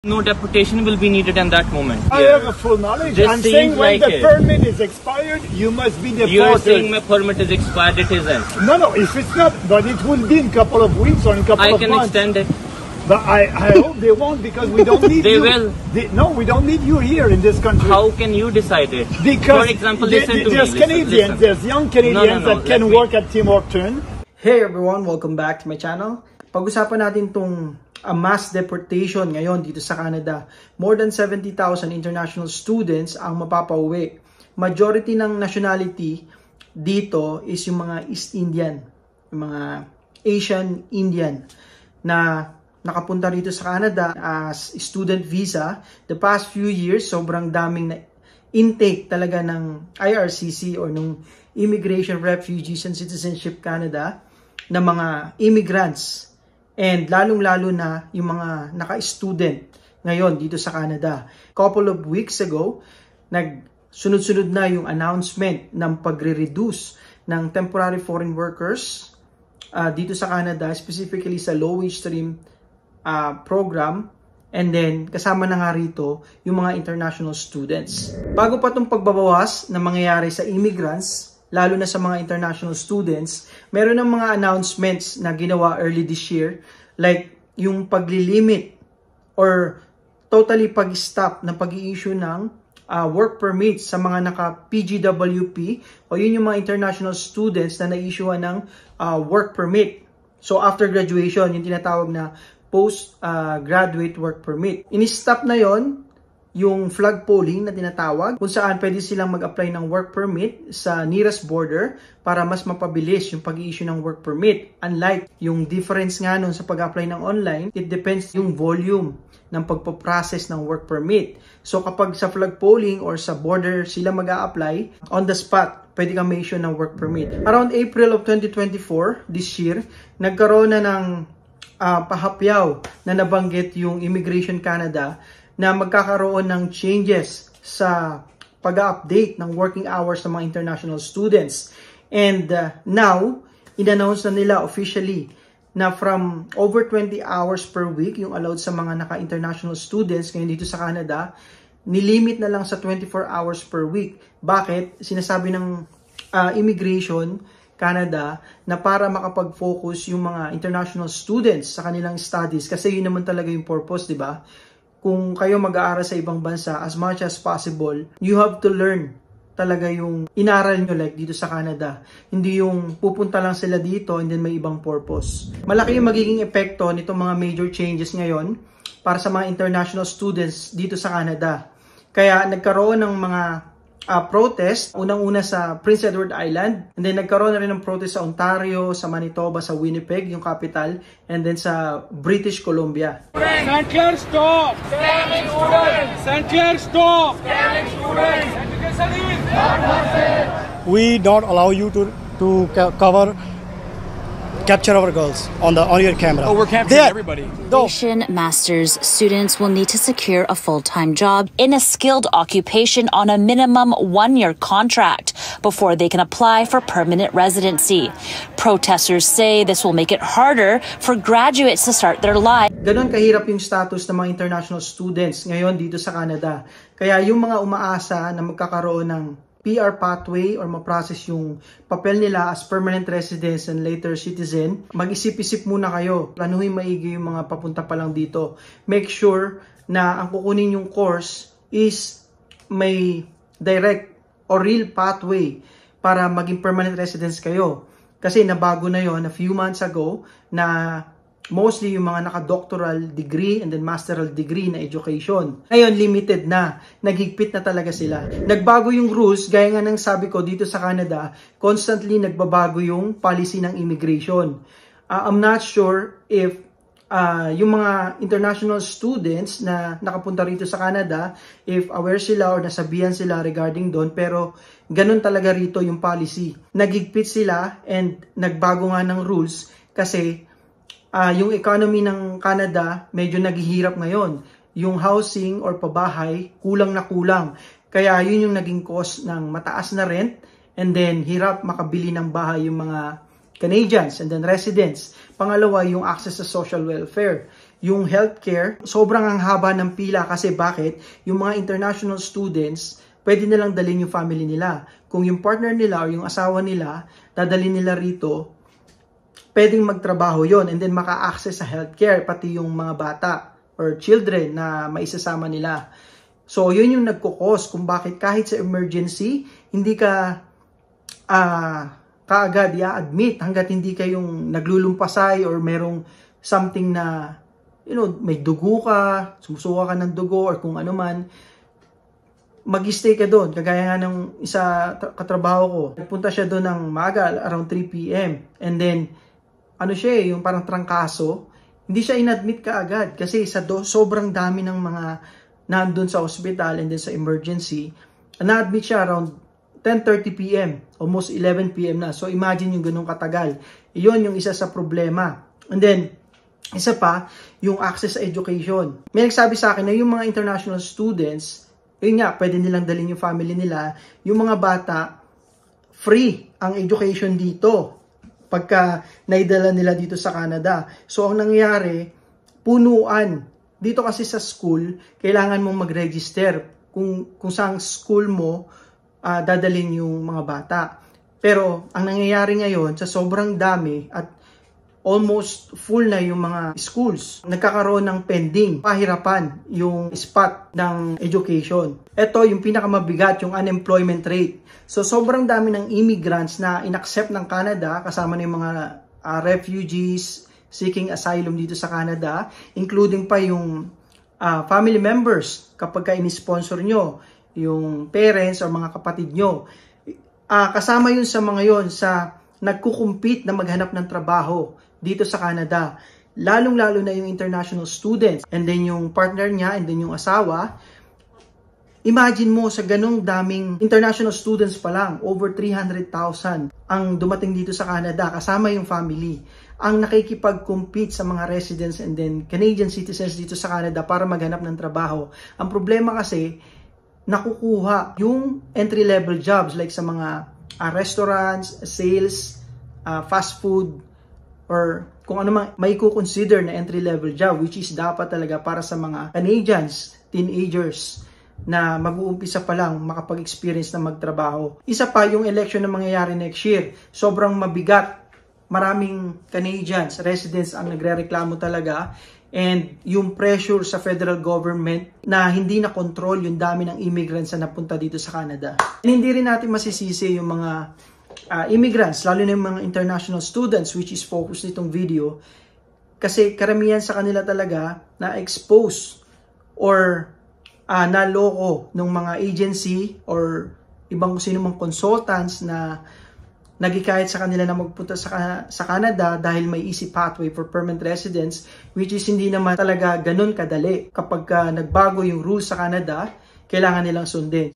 No deportation will be needed in that moment. I have a full knowledge. This I'm saying when seems the like permit is expired, you must be deported. You are saying my permit is expired, it isn't. No, if it's not, but it will be in a couple of weeks or in a couple of months. I can extend it. But I hope they won't, because we don't need They you. will. No, we don't need you here in this country. How can you decide it? Because for example, listen to me. There's Canadians, there's young Canadians that can work at Tim Hortons. Hey everyone, welcome back to my channel. Pag-usapan natin tong mass deportation ngayon dito sa Canada. More than 70,000 international students ang mapapauwi. Majority ng nationality dito is yung mga East Indian, yung mga Asian Indian na nakapunta rito sa Canada as student visa. The past few years, sobrang daming na intake talaga ng IRCC or ng Immigration, Refugees and Citizenship Canada na mga immigrants. And lalong-lalo na yung mga naka-student ngayon dito sa Canada. Couple of weeks ago, nagsunod-sunod na yung announcement ng pagre-reduce ng temporary foreign workers dito sa Canada, specifically sa low-wage stream program. And then, kasama na nga rito yung mga international students. Bago pa itong pagbabawas na mangyayari sa immigrants, lalo na sa mga international students, meron ng mga announcements na ginawa early this year, like yung paglilimit or totally pag-stop ng pag-i-issue ng work permits sa mga naka-PGWP o yun yung mga international students na na-issuean ng work permit. So after graduation, yung tinatawag na post-graduate work permit. In-stop na yon yung flag polling na tinatawag, kung saan pwede silang mag-apply ng work permit sa nearest border para mas mapabilis yung pag-i-issue ng work permit. Unlike yung difference nga nun sa pag-apply ng online, it depends yung volume ng pagpaprocess ng work permit. So kapag sa flag polling or sa border sila mag-a-apply, on the spot, pwede kang ma-issue ng work permit. Around April of 2024, this year, nagkaroon na ng pahapyaw na nabanggit yung Immigration Canada na magkakaroon ng changes sa pag-update ng working hours ng mga international students. And now, in-announce na nila officially na from over 20 hours per week yung allowed sa mga naka-international students ngayon dito sa Canada, nilimit na lang sa 24 hours per week. Bakit? Sinasabi ng Immigration Canada na para makapag-focus yung mga international students sa kanilang studies, kasi yun naman talaga yung purpose, di ba? Kung kayo mag-aaral sa ibang bansa, as much as possible, you have to learn talaga yung inaral nyo like dito sa Canada. Hindi yung pupunta lang sila dito and then may ibang purpose. Malaki yung magiging epekto nitong mga major changes ngayon para sa mga international students dito sa Canada. Kaya nagkaroon ng mga protest, unang-una sa Prince Edward Island, and then nagkaroon na rin ng protest sa Ontario, sa Manitoba, sa Winnipeg, yung capital, and then sa British Columbia. St. Clair, stop! Scamming students! St. Clair, stop! Scamming students! We don't allow you to capture our girls on your camera. Oh, we're capturing everybody. Immigration Masters students will need to secure a full-time job in a skilled occupation on a minimum 1-year contract before they can apply for permanent residency. Protesters say this will make it harder for graduates to start their lives. Ganon kahirap yung status ng mga international students ngayon dito sa Canada. Kaya yung mga umaasa na magkakaroon ng PR pathway or ma-process yung papel nila as permanent residents and later citizen, mag-isip-isip muna kayo. Planuhin maigi yung mga papunta pa lang dito. Make sure na ang kukunin yung course is may direct or real pathway para maging permanent residents kayo. Kasi nabago na yon a few months ago na mostly yung mga naka-doctoral degree and then masteral degree na education. Ngayon, limited na. Naghigpit na talaga sila. Nagbago yung rules, gaya nga ng sabi ko dito sa Canada, constantly nagbabago yung policy ng immigration. I'm not sure if yung mga international students na nakapunta rito sa Canada, if aware sila or nasabihan sila regarding doon, pero ganun talaga rito yung policy. Naghigpit sila and nagbago nga ng rules kasi yung economy ng Canada medyo naghihirap ngayon. Yung housing or pabahay, kulang na kulang. Kaya yun yung naging cause ng mataas na rent and then hirap makabili ng bahay yung mga Canadians and then residents. Pangalawa, yung access sa social welfare. yung healthcare, sobrang ang haba ng pila kasi bakit? Yung mga international students, pwede nilang dalhin yung family nila. Kung yung partner nila o yung asawa nila, dadalhin nila rito, pwedeng magtrabaho yon and then maka-access sa healthcare, pati yung mga bata or children na maisasama nila. So, yun yung nagkukos kung bakit kahit sa emergency, hindi ka kaagad i-admit hanggat hindi kayong naglulumpasay or merong something na, may dugo ka, sumusuka ka ng dugo or kung ano man, mag-stay ka doon. Kagaya nga ng isa katrabaho ko, nagpunta siya doon ng maaga, around 3 p.m. And then, yung parang trangkaso, hindi siya inadmit kaagad kasi sobrang dami ng mga nandun sa hospital and then sa emergency, na-admit siya around 10:30 p.m. almost 11 p.m. na. So imagine yung ganung katagal. Iyon yung isa sa problema. And then, isa pa, yung access sa education. May nagsabi sa akin na yung mga international students, yun nga, pwede nilang dalhin yung family nila. Yung mga bata, free ang education dito pagka naidala nila dito sa Canada. So, ang nangyayari, punuan. Dito kasi sa school, kailangan mong mag-register kung saan school mo dadalhin yung mga bata. Pero, ang nangyayari ngayon, sa sobrang dami at almost full na yung mga schools, nagkakaroon ng pending, pahirapan yung spot ng education. Ito yung pinakamabigat, yung unemployment rate. So sobrang dami ng immigrants na inaccept ng Canada, kasama na yung mga refugees seeking asylum dito sa Canada, including pa yung family members kapag ka in-sponsor nyo, yung parents or mga kapatid nyo. Kasama yun sa mga yun sa nagkukumpit na maghanap ng trabaho dito sa Canada. Lalong-lalo na yung international students and then yung partner niya and then yung asawa. Imagine mo sa ganong daming international students pa lang, over 300,000 ang dumating dito sa Canada kasama yung family. Ang nakikipag-compete sa mga residents and then Canadian citizens dito sa Canada para maghanap ng trabaho. Ang problema kasi, nakukuha yung entry-level jobs like sa mga restaurants, sales, fast food, or kung ano mang may consider na entry-level job, which is dapat talaga para sa mga Canadians, teenagers, na mag-uumpisa pa lang makapag-experience na magtrabaho. Isa pa yung election na mangyayari next year. Sobrang mabigat. Maraming Canadians, residents ang nagre-reklamo talaga. And yung pressure sa federal government na hindi na control yung dami ng immigrants na napunta dito sa Canada. And hindi rin natin masisisi yung mga immigrants, lalo na yung mga international students, which is focus nitong video, kasi karamihan sa kanila talaga na expose or naloko ng mga agency or ibang sino mang consultants na nagikayat sa kanila na magpunta sa Canada dahil may easy pathway for permanent residents, which is hindi naman talaga ganun kadali. Kapag nagbago yung rules sa Canada, kailangan nilang sundin.